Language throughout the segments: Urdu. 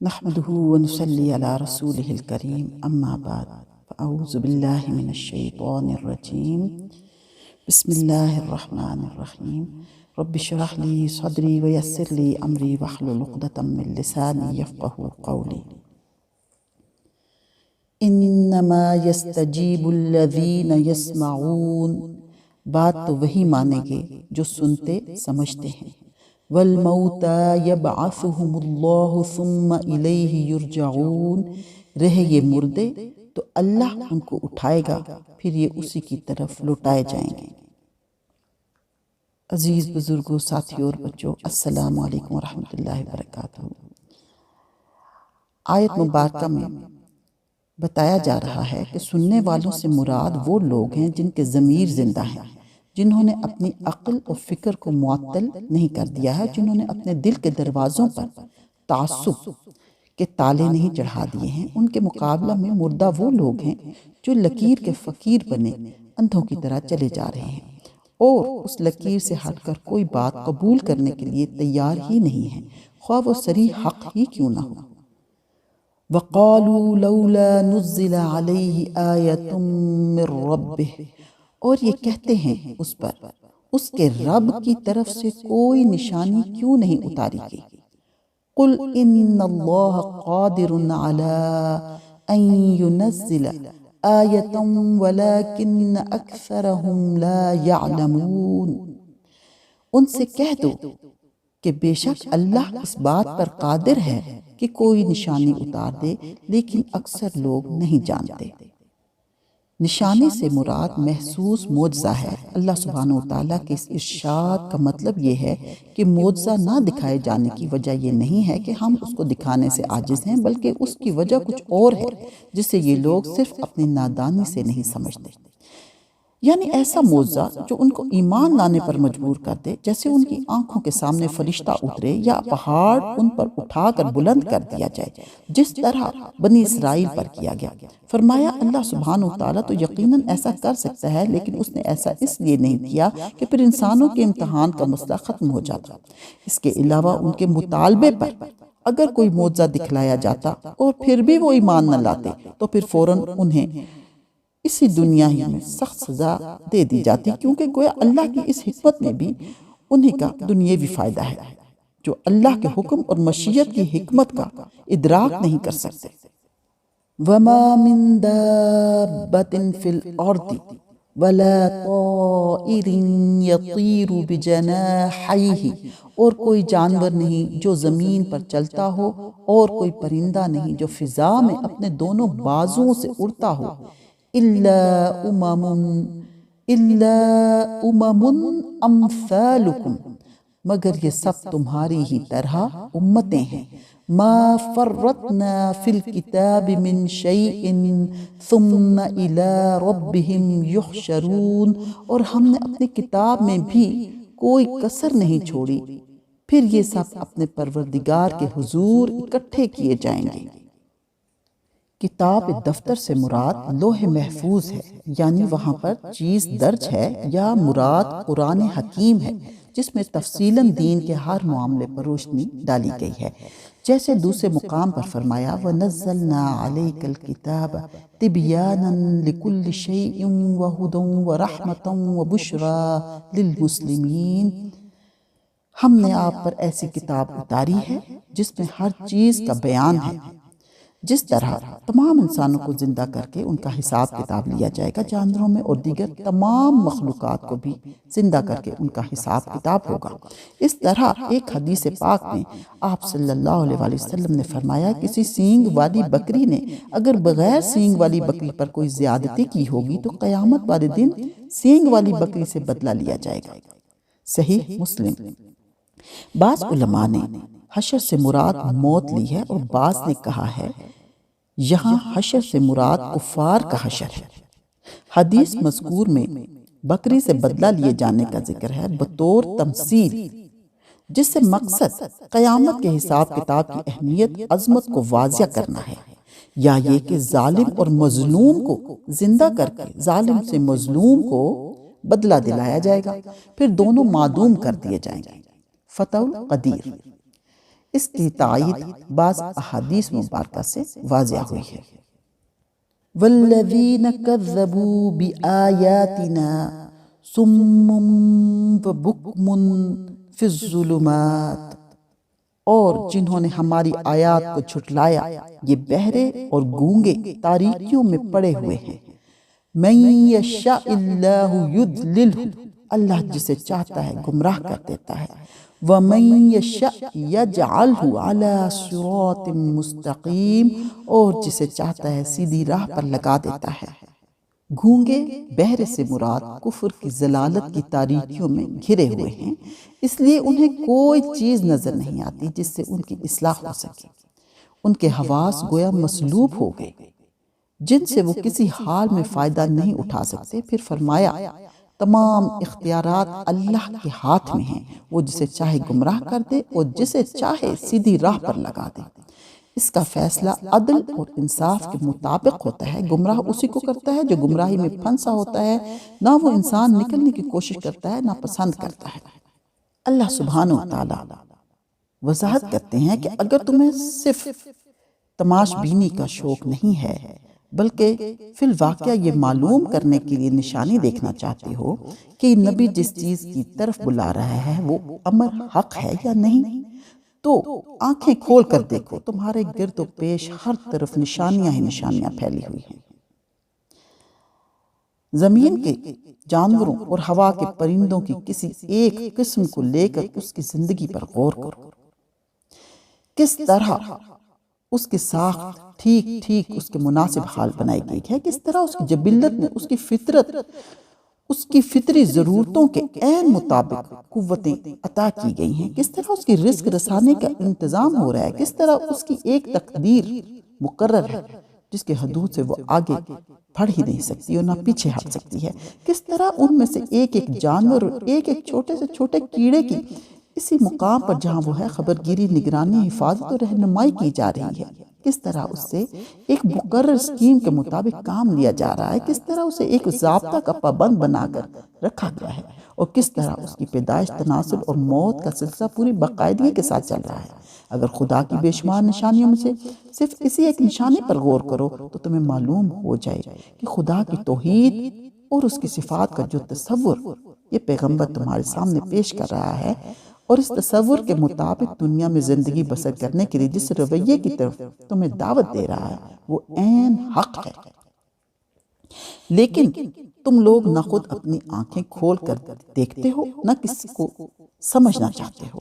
نحمده ونصلي على رسوله الكريم أما بعد فأعوذ بالله من الشيطان الرجيم بسم الله الرحمن الرحيم رب اشرح لي صدري ويسر لي أمري واحلل عقدة من لساني يفقهوا قولي انما يستجيب الذين يسمعون بات تو وہی مانیں گے جو سنتے سمجھتے ہیں والموتى يبعثهم الله ثم إليه يرجعون رہے یہ مردے تو اللہ ان کو اٹھائے گا پھر یہ اسی کی طرف لوٹائے جائیں گے۔ عزیز بزرگوں، ساتھیوں اور بچوں، السلام علیکم ورحمۃ اللہ وبرکاتہ۔ آیت مبارکہ میں بتایا جا رہا ہے کہ سننے والوں سے مراد وہ لوگ ہیں جن کے ضمیر زندہ ہیں، جنہوں نے اپنی عقل اور فکر کو معطل نہیں کر دیا ہے، جنہوں نے اپنے دل کے دروازوں پر تعصب کے تالے نہیں چڑھا دیے ہیں۔ ان کے مقابلہ میں مردہ وہ لوگ ہیں جو لکیر کے فقیر بنے اندھوں کی طرح چلے جا رہے ہیں اور اس لکیر سے ہٹ کر کوئی بات قبول کرنے کے لیے تیار ہی نہیں ہیں، خواہ وہ صریح حق ہی کیوں نہ ہو۔ وَقَالُوا لَوْلَا نُزِّلَ عَلَيْهِ آيَةٌ مِّن رَّبِّهِ اور یہ کہتے ہیں اس پر اس کے رب کی طرف سے کوئی نشانی کیوں نہیں اتاری گئی۔ قُلْ إِنَّ اللَّهَ قَادِرٌ عَلَىٰ أَن يُنَزِّلَ آيَةً وَلَٰكِنَّ أَكْثَرَهُمْ لَا يَعْلَمُونَ ان سے کہہ دو کہ بے شک اللہ اس بات پر قادر ہے کہ کوئی نشانی اتار دے، لیکن اکثر لوگ نہیں جانتے۔ نشانی سے مراد محسوس معجزہ ہے۔ اللہ سبحانہ وتعالیٰ کے اس ارشاد کا مطلب یہ ہے کہ معجزہ نہ دکھائے جانے کی وجہ یہ نہیں ہے کہ ہم اس کو دکھانے سے عاجز ہیں، بلکہ اس کی وجہ کچھ اور ہے جسے یہ لوگ صرف اپنی نادانی سے نہیں سمجھتے۔ یعنی ایسا معجزہ جو ان کو ایمان لانے پر مجبور کر دے، جیسے ان کی آنکھوں کے سامنے فرشتہ اترے یا پہاڑ ان پر اٹھا کر بلند کر دیا جائے، جس طرح بنی اسرائیل پر کیا گیا۔ فرمایا اللہ سبحانہ وتعالیٰ تو یقیناً ایسا کر سکتا ہے، لیکن اس نے ایسا اس لیے نہیں کیا کہ پھر انسانوں کے امتحان کا مسئلہ ختم ہو جاتا۔ اس کے علاوہ ان کے مطالبے پر اگر کوئی معجزہ دکھلایا جاتا اور پھر بھی وہ ایمان نہ لاتے تو پھر فوراً انہیں اسی دنیا ہی میں سخت سزا دے دی جاتی، کیونکہ گویا اللہ کی اس حکمت میں بھی انہیں کا دنیاوی فائدہ ہے جو اللہ کے حکم اور مشیت کی حکمت کا ادراک نہیں کر سکتے۔ وَمَا مِن دَابَّةٍ فِي الْأَرْضِ وَلَا طَائِرٍ يَطِيرُ بِجَنَاحَيْهِ اور کوئی جانور نہیں جو زمین پر چلتا ہو، اور کوئی پرندہ نہیں جو فضا میں اپنے دونوں بازوؤں سے اڑتا ہو، إِلَّا أُمَمٌ أَمْثَالُكُمْ مگر یہ سب تمہاری ہی طرح امتیں ہیں۔ مَا فَرَّطْنَا فِي الْكِتَابِ مِن شَيْءٍ ثُمَّ إِلَىٰ رَبِّهِمْ يُحْشَرُونَ اور ہم نے اپنی کتاب میں بھی کوئی کسر نہیں چھوڑی، پھر یہ سب اپنے پروردگار کے حضور اکٹھے کیے جائیں گے۔ کتاب دفتر سے مراد لوح محفوظ ہے، یعنی وہاں پر چیز درج ہے، یا مراد قرآن حکیم ہے جس میں تفصیلاً دین کے ہر معاملے پر روشنی ڈالی گئی ہے، جیسے دوسرے مقام پر فرمایا وَنَزَّلْنَا عَلَيْكَ الْكِتَابَ تِبْيَانًا لِكُلِّ شَيْءٍ وَهُدًى وَرَحْمَةً وَبُشْرَىٰ لِلْمُسْلِمِينَ ہم نے آپ پر ایسی کتاب اتاری ہے جس میں ہر چیز کا بیان ہے، جس طرح تمام انسانوں کو زندہ کر کے ان کا حساب کتاب لیا جائے گا، جانوروں میں اور دیگر تمام مخلوقات کو بھی زندہ کر کے ان کا حساب کتاب ہوگا۔ اس طرح ایک حدیث پاک میں آپ صلی اللہ علیہ وآلہ وسلم نے فرمایا کسی سینگ والی بکری نے اگر بغیر سینگ والی بکری پر کوئی زیادتی کی ہوگی تو قیامت والے دن سینگ والی بکری سے بدلہ لیا جائے گا۔ صحیح مسلم۔ بعض علماء نے حشر سے مراد موت لی ہے اور بعض نے کہا ہے یہاں حشر سے مراد کفار کا حشر ہے۔ حدیث مذکور میں بکری سے بدلہ لیے جانے کا ذکر ہے بطور تمثیل، جس سے مقصد قیامت کے حساب کتاب کی اہمیت عظمت کو واضح کرنا ہے، یا یہ کہ ظالم اور مظلوم کو زندہ کر کے ظالم سے مظلوم کو بدلہ دلایا جائے گا، پھر دونوں معدوم کر دیے جائیں گے۔ فتح القدیر۔ اس کی تائید بعض احادیث مبارکہ سے واضح ہوئی ہے۔ والذین کذبوا بآیاتنا صم وبکم فی الظلمات، اور جنہوں نے ہماری آیات کو جھٹلایا یہ بہرے اور گونگے تاریکیوں میں پڑے ہوئے ہیں۔ من یشاء اللہ یضللہ، اللہ جسے چاہتا ہے گمراہ کر دیتا ہے۔ ومن یشاء یجعلہ علی صراط مستقیم، اور جسے چاہتا ہے سیدھی راہ پر لگا دیتا ہے۔ گونگے بہرے سے مراد کفر کی ضلالت کی تاریکیوں میں گھرے ہوئے ہیں، اس لیے انہیں کوئی چیز نظر نہیں آتی جس سے ان کی اصلاح ہو سکے۔ ان کے حواس گویا مسلوب ہو گئے جن سے وہ کسی حال میں فائدہ نہیں اٹھا سکتے۔ پھر فرمایا تمام اختیارات اللہ کے ہاتھ میں ہیں، وہ جسے چاہے گمراہ کر دے اور جسے چاہے سیدھی راہ پر لگا دے۔ اس کا فیصلہ عدل اور انصاف کے مطابق ہوتا ہے۔ گمراہ اسی کو کرتا ہے جو گمراہی میں پھنسا ہوتا ہے، نہ وہ انسان نکلنے کی کوشش کرتا ہے نہ پسند کرتا ہے۔ اللہ سبحانہ و تعالی وضاحت کرتے ہیں کہ اگر تمہیں صرف تماش بینی کا شوق نہیں ہے بلکہ فی الواقعہ یہ معلوم کرنے کے لیے نشانی دیکھنا چاہتے ہو کہ نبی جس چیز کی طرف بلا رہا ہے وہ امر حق ہے یا نہیں، تو آنکھیں کھول کر دیکھو، تمہارے گرد و پیش ہر طرف نشانیاں ہی نشانیاں پھیلی ہوئی ہیں۔ زمین کے جانوروں اور ہوا کے پرندوں کی کسی ایک قسم کو لے کر اس کی زندگی پر غور کرو، کس طرح اس کی ساخت ٹھیک ٹھیک اس کے مناسب حال بنائی گئی ہے، کس طرح اس کی جبلت میں اس کی فطرت اس کی فطری ضرورتوں کے عین مطابق قوتیں عطا کی گئی ہیں، کس طرح اس کی رزق رسانے کا انتظام ہو رہا ہے، کس طرح اس کی ایک تقدیر مقرر ہے جس کے حدود سے وہ آگے بڑھ ہی نہیں سکتی اور نہ پیچھے ہٹ سکتی ہے، کس طرح ان میں سے ایک ایک جانور اور ایک ایک چھوٹے سے چھوٹے کیڑے کی اسی مقام پر جہاں وہ ہے خبرگیری، نگرانی، حفاظت اور رہنمائی کی جا رہی ہے، کس طرح اس سے ایک مقرر اسکیم کے مطابق کام لیا جا رہا ہے، کس طرح اسے ایک ضابطہ کا پابند بنا کر رکھا گیا ہے، اور کس طرح اس کی پیدائش، تناسل اور موت کا سلسلہ پوری باقاعدگی کے ساتھ چل رہا ہے۔ اگر خدا کی بے شمار نشانیوں میں سے صرف اسی ایک نشانی پر غور کرو تو تمہیں معلوم ہو جائے کہ خدا کی توحید اور اس کی صفات کا جو تصور یہ پیغمبر تمہارے سامنے پیش کر رہا ہے، اور اس تصور کے مطابق دنیا میں زندگی بسر کرنے کے لیے جس رویے کی طرف تمہیں دعوت دے رہا ہے وہ عین حق ہے۔ لیکن تم لوگ نہ خود اپنی آنکھیں کھول کر دیکھتے ہو نہ کسی کو سمجھنا چاہتے ہو،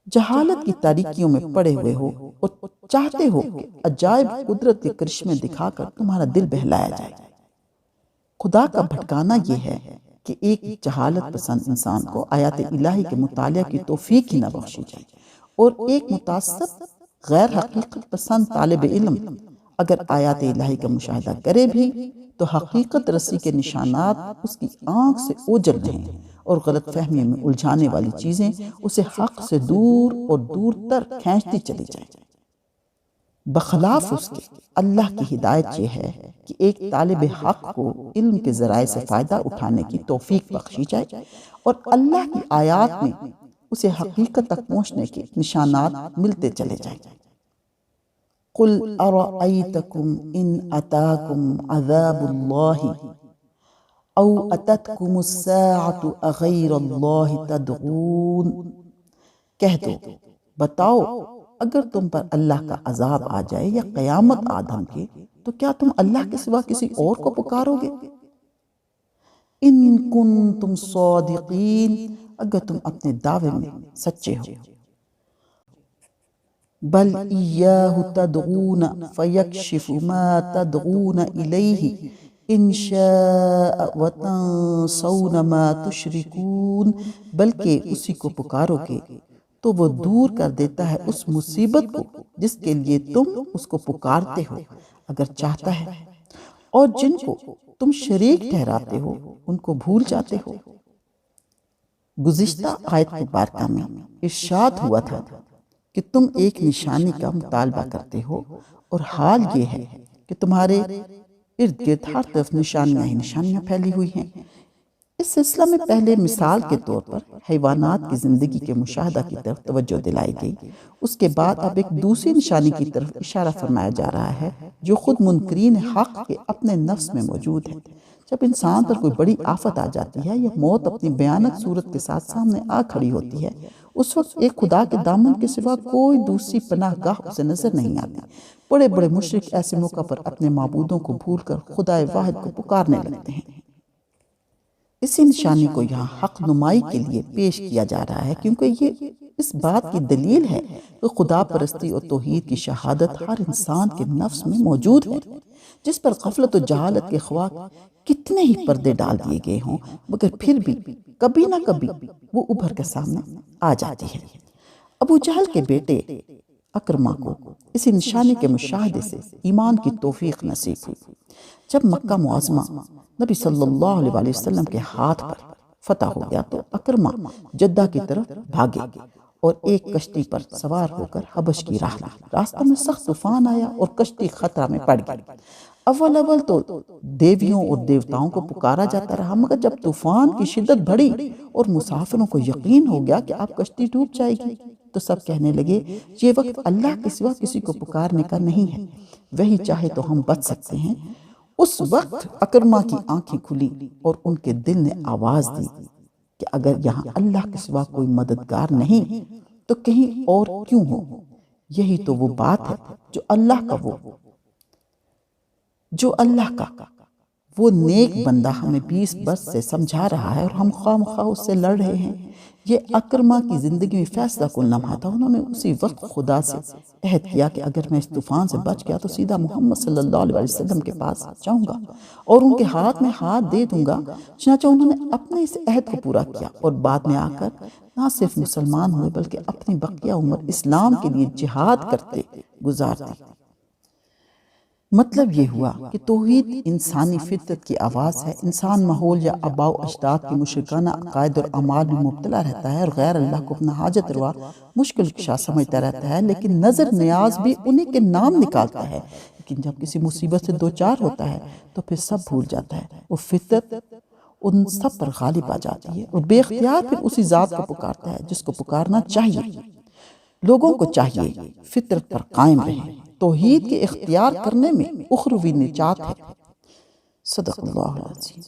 جہالت کی تاریکیوں میں پڑے ہوئے ہو اور چاہتے ہو کہ عجائب قدرت کے کرشمے دکھا کر تمہارا دل بہلایا جائے۔ خدا کا بھٹکانا یہ ہے کہ ایک جہالت پسند انسان کو آیات الہی کے مطالعہ کی توفیق ہی نہ بخشی جائے، اور ایک متعصب غیر حقیقت پسند طالب علم اگر آیات الہی کا مشاہدہ کرے بھی تو حقیقت رسی کے نشانات اس کی آنکھ سے اوجھل رہیں اور غلط فہمیوں میں الجھانے والی چیزیں اسے حق سے دور اور دور تر کھینچتی چلی جائیں۔ بخلاف اس کے اللہ کی ہدایت یہ ہے کہ ایک طالب حق کو علم کے ذرائع سے فائدہ اٹھانے کی توفیق بخشی جائے اور اللہ کی آیات میں اسے حقیقت تک پہنچنے کے نشانات ملتے چلے جائیں۔ قُلْ أَرَأَيْتَكُمْ إِنْ أَتَاكُمْ عَذَابُ اللَّهِ أَوْ أَتَتْكُمُ السَّاعَةُ أَغَيْرَ اللَّهِ تَدْعُونَ، کہہ دو بتاؤ اگر تم پر اللہ کا عذاب آ جائے یا قیامت آ دھمکے تو کیا تم اللہ کے سوا کسی اور کو پکارو گے؟ ان کنتم صادقین، اگر تم اپنے دعوے میں سچے ہو۔ بل ایاہ تدعون فیکشف ما تدعون الیہ ان شاء وتنسون ما تشرکون، بلکہ اسی کو پکارو گے تو وہ دور کر دیتا ہے اس مصیبت کو جس کے لیے تم اس کو پکارتے ہو اگر چاہتا ہے، اور جن کو تم شریک ٹھہراتے ہو ان کو بھول جاتے ہو۔ گزشتہ آیت مبارکہ میں ارشاد ہوا تھا کہ تم ایک نشانی کا مطالبہ کرتے ہو، اور حال یہ ہے کہ تمہارے ارد گرد ہر طرف نشانیاں ہی نشانیاں پھیلی ہوئی ہیں۔ اس سلسلہ میں پہلے مثال کے طور پر حیوانات کی زندگی کے مشاہدہ کی طرف توجہ دلائی گئی۔ اس کے بعد اب ایک دوسری نشانی کی طرف اشارہ فرمایا جا رہا ہے جو خود منکرین حق کے اپنے نفس میں موجود ہے۔ جب انسان پر کوئی بڑی آفت آ جاتی ہے یا موت اپنی بھیانک صورت کے ساتھ سامنے آ کھڑی ہوتی ہے، اس وقت ایک خدا کے دامن کے سوا کوئی دوسری پناہ گاہ اسے نظر نہیں آتی۔ بڑے بڑے مشرک ایسے موقع پر اپنے معبودوں کو بھول کر خدا واحد کو پکارنے لگتے ہیں۔ اسی نشانی کو یہاں حق نمائی کے لیے پیش کیا جا رہا ہے، کیونکہ یہ اس بات کی دلیل ہے کہ خدا پرستی اور توحید کی شہادت ہر انسان کے نفس میں موجود ہے، جس پر غفلت و جہالت کے خواہ کتنے ہی پردے ڈال دیے گئے ہوں، مگر پھر بھی کبھی نہ کبھی وہ ابھر کے سامنے آ جاتی ہے۔ ابو جہل کے بیٹے اکرمہ کو اسی نشانی کے مشاہدے سے ایمان کی توفیق نصیب ہوئی۔ جب مکہ معظمہ نبی صلی اللہ علیہ وسلم کے ہاتھ پر فتح ہو گیا تو اکرمہ جدہ کی طرف بھاگے اور ایک کشتی پر سوار ہو کر حبش کی راہ لی۔ راستہ میں سخت طوفان آیا اور کشتی خطرہ میں پڑ گئی۔ اول تو دیویوں اور دیوتاؤں کو پکارا جاتا رہا، مگر جب طوفان کی شدت بڑھی اور مسافروں کو یقین ہو گیا کہ اب کشتی ڈوب جائے گی تو سب کہنے لگے یہ وقت اللہ کے سوا کسی کو پکارنے کا نہیں ہے، وہی چاہے تو ہم بچ سکتے ہیں۔ اس وقت اکرمہ کی آنکھیں کھلی اور ان کے دل نے آواز دی کہ اگر یہاں اللہ کے سوا کوئی مددگار نہیں تو کہیں اور کیوں ہو؟ یہی تو وہ بات ہے جو اللہ کا وہ نیک بندہ ہمیں 20 برس سے سمجھا رہا ہے اور ہم خواہ مخواہ اس سے لڑ رہے ہیں۔ یہ اکرمہ کی زندگی میں فیصلہ کن لمحہ تھا۔ انہوں نے اسی وقت خدا سے عہد کیا کہ اگر میں اس طوفان سے بچ گیا تو سیدھا محمد صلی اللہ علیہ وسلم کے پاس جاؤں گا اور ان کے ہاتھ میں ہاتھ دے دوں گا۔ چنانچہ انہوں نے اپنے اس عہد کو پورا کیا اور بعد میں آ کر نہ صرف مسلمان ہوئے بلکہ اپنی بقیہ عمر اسلام کے لیے جہاد کرتے گزار دی۔ مطلب یہ ہوا کہ توحید انسانی فطرت کی آواز ہے۔ انسان ماحول یا آباء و اجداد کی مشرکانہ عقائد اور اعمال میں مبتلا رہتا ہے اور غیر اللہ کو اپنا حاجت روا مشکل کشا سمجھتا رہتا ہے، لیکن نظر نیاز بھی انہی کے نام نکالتا ہے۔ لیکن جب کسی مصیبت سے دوچار ہوتا ہے تو پھر سب بھول جاتا ہے۔ وہ فطرت ان سب پر غالب آ جاتی ہے اور بے اختیار پھر اسی ذات کو پکارتا ہے جس کو پکارنا چاہیے۔ لوگوں کو چاہیے فطرت پر قائم رہیں۔ توحید کے اختیار کرنے میں اخروی نجات ہے۔ صدق اللہ العظیم۔